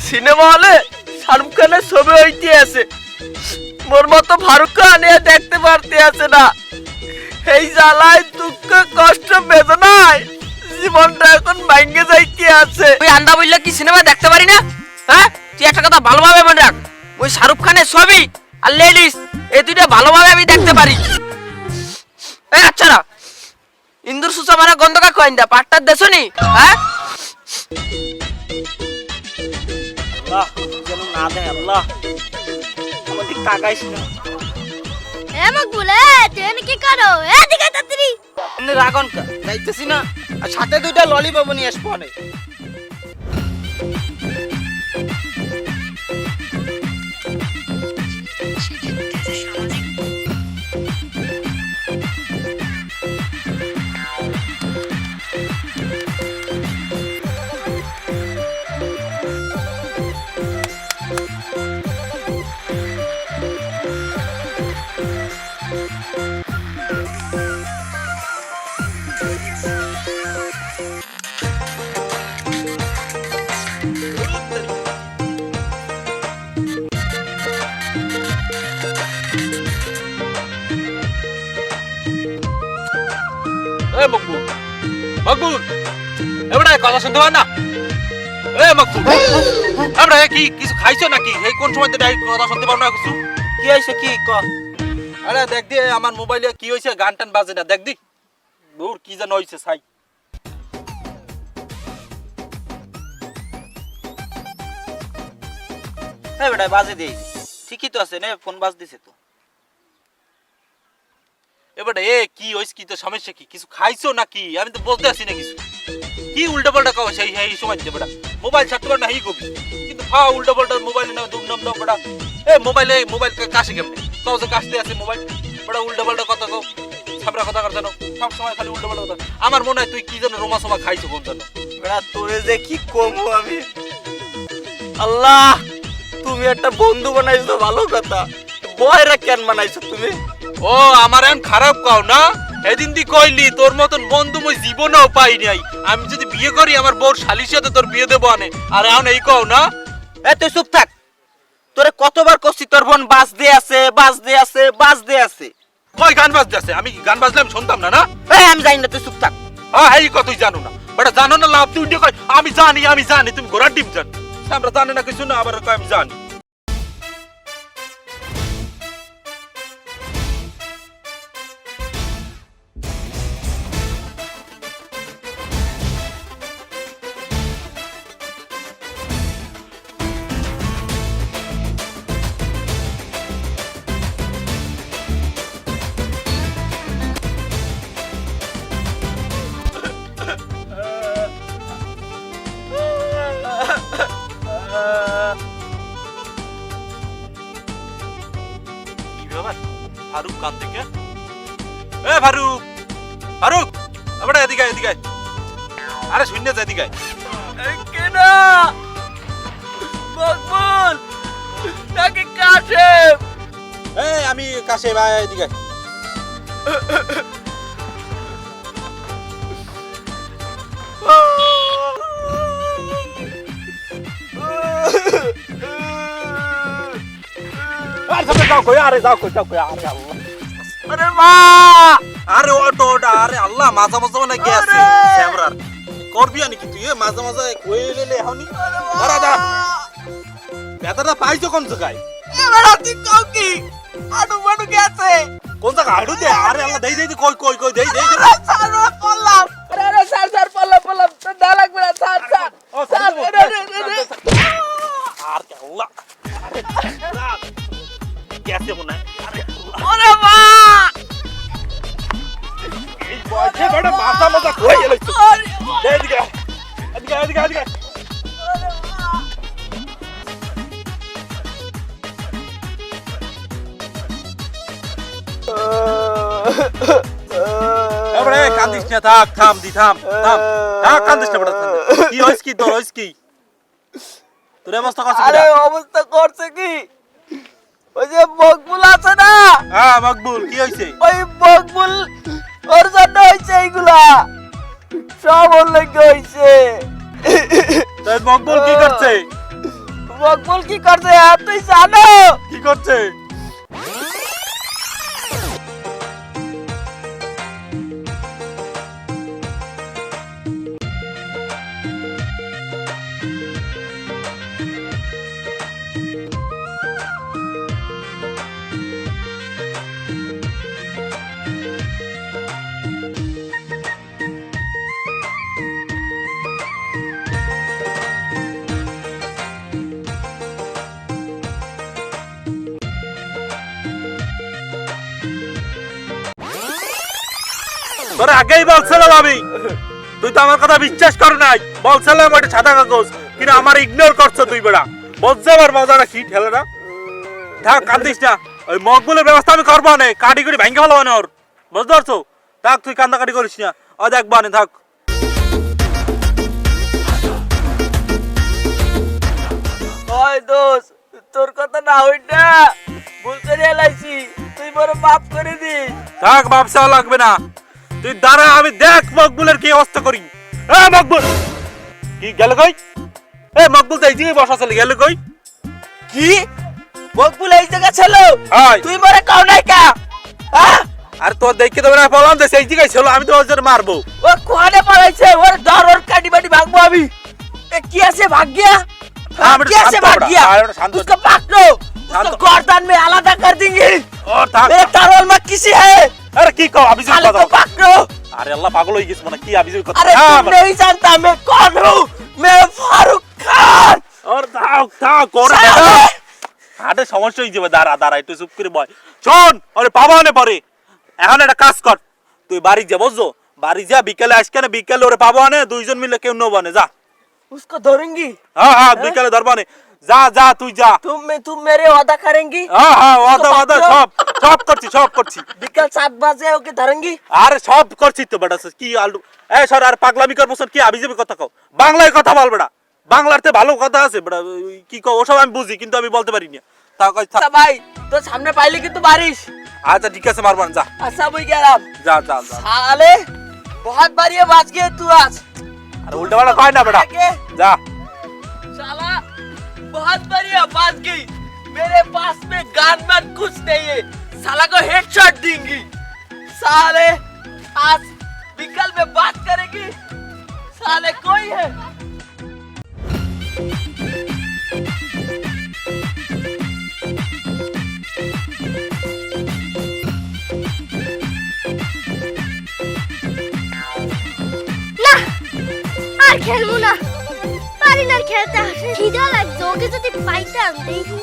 Cinema হলে শাহরুখ খানের ছবি হইতে আছে, মোর মতো ফারুক খান এ দেখতে পারতে আছে না। এই জ্বালায় দুঃখ কষ্ট বেদনায় জীবনটা এখন ভাঙ্গে যাইতে আছে। তুই আন্দা বললে কি সিনেমা দেখতে পারি না? হ্যাঁ, তুই একটা কথা ভালোভাবে মনে রাখ, ওই শাহরুখ খানের ছবি আর লেডিস এই দুইটা ভালোভাবে আমি দেখতে পারি। এই আচ্ছা না, ইন্দুর সুসা মারা গন্ধকা কয়েনটা পাটটার দেছো নি? হ্যাঁ, আল্লাহ যেন না দেয়, আল্লাহ আমার দিক তাকাইস না। এ মকবুল, তুই কি করো? এদিকে তাড়াতাড়ি। এমনি রাগন কা যাইতেছি না, আর সাথে দুইটা ললিপপ নিয়ে আসবো অনেক। মকবুল, মকবুল, এবারে কথা শুনতে পার না? মকবুল, আমরা কি কিছু খাইছো নাকি? এই কোন সময় কথা শুনতে পারো না কিছু? কি হইছে কি ক? আরে দেখ দি আমার মোবাইলে কি হয়েছে, গান টান বাজে না, দেখ দি দূর কি যেন হয়েছে ছাই। হ্যাঁ বেটা বাজে দেই, ঠিকই তো আছে, নে ফোন বাজ দিছে তো। এবারে কি হয়েছে, কি তো সমস্যা কি? কিছু খাইছো নাকি? আমি তো বলতে আসি না কিছু। কি উল্টা পাল্টা কাও সেই এই সময় দে বেটা, মোবাইল ছাড়তে পার না এই কবি, কিন্তু হ্যাঁ উল্টা পাল্টা মোবাইল না দুম নাম দাও বেটা। মোবাইল কাশে কেমনে তো যে কাশতে আছে মোবাইল বেটা, উল্টা পাল্টা কথা কও, ছাবরা কথা কর জানো, সব সময় খালি উল্টা পাল্টা কথা। আমার মনে হয় তুই কি যেন রোমা সোমা খাইছো কোন জানো বেটা, তোরে যে কি কমু আমি। আল্লাহ, তুমি একটা বন্ধু বানাইছো ভালো কথা, বয়রা কেন বানাইছো তুমি? ও আমার এখন খারাপ কাও না, এদিন দি কইলি তোর মতন বন্ধু মই জীবনেও পাই নাই। আমি যদি বিয়ে করি আমার বউর শালির সাথে তোর বিয়ে দেবো আনে, আর এখন এই কও না? এ তুই চুপ থাক, তোরে কতবার কইছি তোর বোন বাজ দিয়ে আছে, বাজ দিয়ে আছে, বাজ দিয়ে আছে। কই গান বাজতে আছে? আমি গান বাজলে আমি শুনতাম না না? এই আমি জানি না, তুই চুপ থাক। হ্যাঁ এই কথাই জানো না বেটা, জানো না লাভ তুই কই আমি জানি তুমি ঘোড়ার ডিম জান, আমরা জানি না কিছু না, আবার কই আমি জানি। কি ব্যাপার? ফারুক কান থেকে ফারুক, ফারুক এবারে এদিকে এদিকে, আরে শূন্য যা এদিকে। কেনা মকবুল নাকি কাশেম? আমি কাছে ভাই এদিকে। যাও কই, আরে যাও কই, আরে আল্লাহ, আরে মা, আরে ওটা আরে আল্লাহ, মাঝা মাঝা মানে গেছে ক্যামেরার করবি আনি কি তুই? মাঝা মাঝা কইলেলে হনি দাঁড়া দাঁড়া, ব্যথাটা পাইছো কোন জায়গায়? এবার তুই কও কি? আডু বাডু গেছে কোন জায়গায় হাড়ু দে? আরে আল্লাহ, দেই দেই কই কই কই দেই দেই। সারা পড়লাম। আরে স্যার পড়লাম তো দা লাগবে না স্যার। ও স্যার আর আল্লাহ, আল্লাহ, আরে গেছে মনে হয়। আরে ওরে মা, এই বয়সে বড় মাথা মাথা কই এলাইছো? এদিকে এদিকে এদিকে এদিকে। এবারে কান্দিস না, থাক থাম দি থাম থাম থাক, কান্দিস না বড়। কি হইছে কি তোর, হইছে কি তোর অবস্থা করছে? আরে অবস্থা করছে কি, ওই যে মকবুল আছে না, হ্যাঁ মকবুল, কি হইছে? ওই মকবুল ওর জন্য হইছে এইগুলা, সব ওর লেগে হইছে। তোর মকবুল কি করছে? মকবুল কি করছে তুই জানো? কি করছে? তোরে আগেই বলছিলাম আমি, তুই তো আমার কথা বিশ্বাস কর নাই। বলছিলাম ওইটা সাদা কাগজ, কিন্তু আমার ইগনোর করছো তুই বেড়া। বুঝতে পার মজাটা কি ঠেলে না? থাক কান্দিস না, ওই মকবুলের ব্যবস্থা আমি করবো না, কাটি করে ভেঙে ভালো না ওর, বুঝতে পারছো? থাক তুই কান্দাকাটি করিস না, ও দেখবা না, থাক। ওই দোস্ত, তোর কথা না হইটা ভুল করে এলাইছি, তুই বড় মাফ করে দিস। থাক বাপ চাওয়া লাগবে না, তুই দাঁড়া, আমি দেখ মকবুলের কি অবস্থা করি। এ মকবুল কি গেল কই? এ মকবুল তো এই দিকে বসা চলে গেল কই? কি মকবুল এই জায়গা ছিল? হাই তুই মরে কাও নাই কা? আর তোর দেখে তো না বললাম যে সেই দিকে ছিল, আমি তো ওর জন্য মারবো। ও কোয়ানে পড়াইছে, ওর ধর, ওর কাটি বাটি ভাগবো আমি। এ কি আছে ভাগ গিয়া? हाँ, बेटा, क्या से शांत भाग हो बेटा, गया? हाँ, बेटा, शांत हो उसको पकड़ो, शांत उसको हो। गर्दन में आलादा कर देंगे। और থাক। मेरे तारोल में किसी है? আরে কি কও আবিজ साले কথা? को पकड़ो। আরে আল্লাহ পাগল হয়ে গেছ মানে কি আবিজ কথা? अरे तुम नहीं जानता मैं कौन हूँ? मैं फारूक खान। और থাক থাক করে साले! হাটে সমস্যা হয়ে যাবে, দাঁড়া দাঁড়া একটু চুপ করে বয়। শোন আরে পাবা না পরে, এখন একটা কাজ কর, তুই বাড়ি যা, বুঝছো? বাড়ি যা, বিকেলে আসকে না, বিকেলে ওরে পাবা না, দুইজন মিলে কেউ নেবো না, যা। उसको धरूंगी। হ্যাঁ হ্যাঁ বিকেলে ধরবা না, যা যা তুই যা। तुम मेरे वादा करेंगी? হ্যাঁ হ্যাঁ ওয়াদা ওয়াদা পাকড়ো। সব করছি সব করছি। বিকাল 7 बजे ओके धरूंगी। আরে সব করছি তো বেটা, কি আলু এ সর, আর পাগলামি কর বসন, কি আবিজাবি কথা কও, বাংলায় কথা বল বেটা, বাংলাতে ভালো কথা আছে বেটা, কি কও ওসব আমি বুঝি কিন্তু আমি বলতে পারি না। তা কই থাক। अच्छा भाई तो सामने पाइले की तो बारिश। আচ্ছা ঠিক আছে মারবান, যা अच्छा बुई गया যা যা যা। साले बहुत बार ये बात किए तू आज। আর উল্টা পাল্টা কয় না বেটা, आगे। যা। साला बहुत बढ़िया बात की, मेरे पास में गन मन कुछ नहीं है, साला को हेडशॉट देंगी। साले आज विकल में बात करेगी, साले कोई है? না আর খেলবো না, পারি না আর খেলতে, আসে খিদা লাগছে, ওকে যদি পাইতাম দেখি।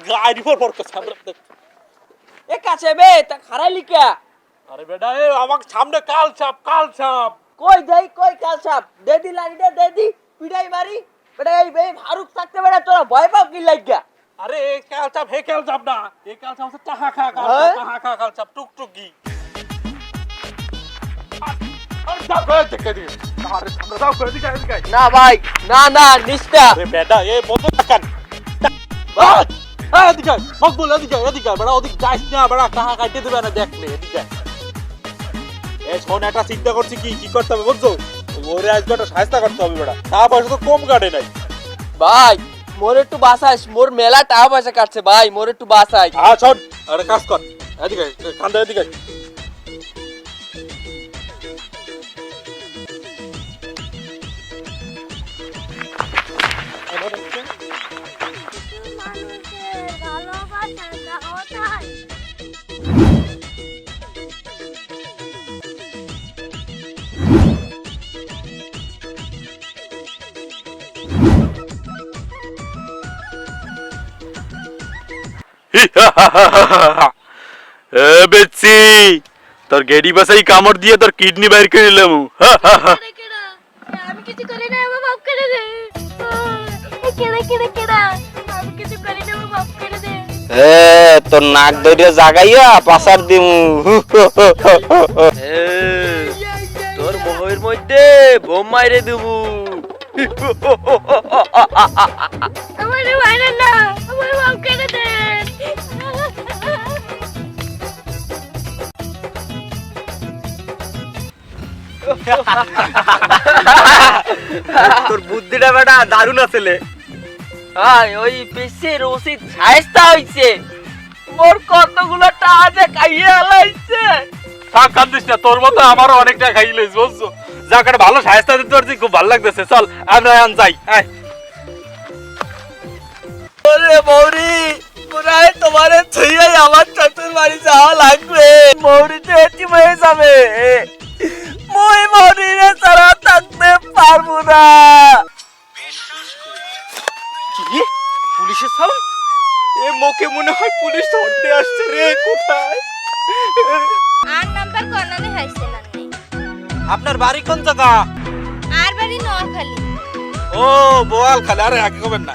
গাড়ি পর পর কথা বলতে। এ কাছে বে তা খারাইলি কে? আরে বেটা এ আমাকে সামনে কাল ছাপ। কই দেই, কই কাল সাপ দে দি, লাড়িটা দে দি, পিটাই মারি বেটা। এই বে ফারুক থাকতে বেটা তোরা ভয় পাও কি লাগিয়া? আরে এ কাল ছাপ হে কাল ছাপ না, এ কাল ছাপ হচ্ছে টাহা খা হ্যাঁ? কাল ছাপ টুকটুকি। আরে যাও করে দেখে দি, আরে সামনে যাও করে দিকে এদিকে। না ভাই, না না নিস্তা। আরে বেটা এ বন্ধ রাখান। এদিকে মকবুল, এদিকে বেটা, ওদিকে যাইস না বেটা, টাহা কাটতে দিবে না, দেখলে এদিকে। এ শোন, একটা চিন্তা করছি কি করতে হবে বুঝছো? ওরে আজকে একটা সাহায্য করতে হবে বেটা, টাকা পয়সা তো কম কাটে নাই। ভাই মোর একটু বাসাইস, মোর মেলা টাকা পয়সা কাটছে ভাই, মোর একটু বাসাই। হ্যাঁ শোন, একটা কাজ কর, এদিকে কান্দা এদিকে। মানুষের ভালোবাসাটা কোথায়? বেচি তোর গেডি বাসাই কামড় দিয়ে তোর কিডনি বাইর করে নিলাম। কেডা কেডা? আমি কিছু করি না, আমার মাফ করে দে। কেডা কেডা কেডা? আমি কিছু করি না, আমার মাফ করে দে। তোর নাক ধরে জাগাইয়া পাসার দিমু। তোর বউয়ের মধ্যে বোম মাইরে দেবো। আমার মাইরে না, আমার মাফ করে দে। তোর বুদ্ধিটা বেটা দারুণ আছে। হাই ওই পিসির উচিত সাহেস্তা হইছে, মোর কতগুলো টাকা খাইয়ে আলাইছে। থাক কান্দিস না, তোর মতো আমারও অনেকটা খাইলিস বুঝছো। যাক একটা ভালো সাহেস্তা দিতে পারছি, খুব ভালো লাগতেছে। চল আমরা এখন যাই। আয় ওরে বৌরি, পুরাই তোমারে ছুঁয়ে আমার শ্বশুর বাড়ি যাওয়া লাগবে। মৌরি তো এটি হয়ে যাবে, মই মৌরিরে ছাড়া থাকতে পারবো না। কি পুলিশের সাউন্ড? এ মোকে মনে হয় পুলিশ ধরতে আসছে রে। কোথায়? আর নাম্বার কর্নারে হাইছে না নেই। আপনার বাড়ি কোন জায়গা? আর বাড়ি নোয়াখালী। ও বোয়াল খালি, আরে আগে কবেন না।